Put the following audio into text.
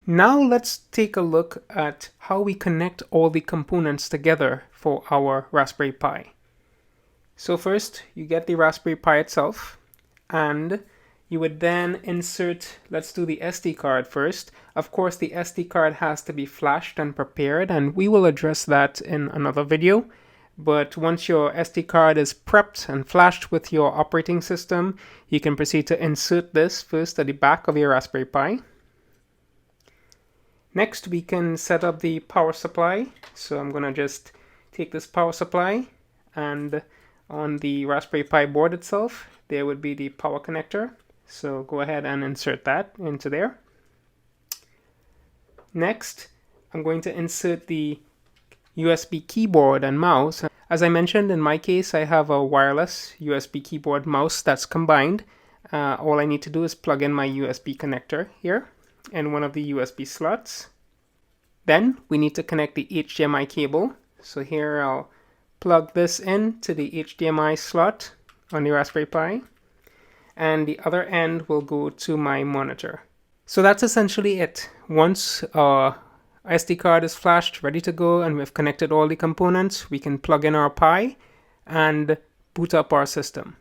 Now let's take a look at how we connect all the components together for our Raspberry Pi. So first, you get the Raspberry Pi itself, and you would then insert, let's do the SD card first. Of course, the SD card has to be flashed and prepared, and we will address that in another video. But once your SD card is prepped and flashed with your operating system, you can proceed to insert this first at the back of your Raspberry Pi. Next, we can set up the power supply. So I'm going to just take this power supply, and on the Raspberry Pi board itself, there would be the power connector. So go ahead and insert that into there. Next, I'm going to insert the USB keyboard and mouse. As I mentioned, in my case, I have a wireless USB keyboard mouse that's combined. All I need to do is plug in my USB connector here in one of the USB slots. Then we need to connect the HDMI cable. So here I'll plug this in to the HDMI slot on the Raspberry Pi, and the other end will go to my monitor. So that's essentially it. Once our SD card is flashed, ready to go, and we've connected all the components, we can plug in our Pi and boot up our system.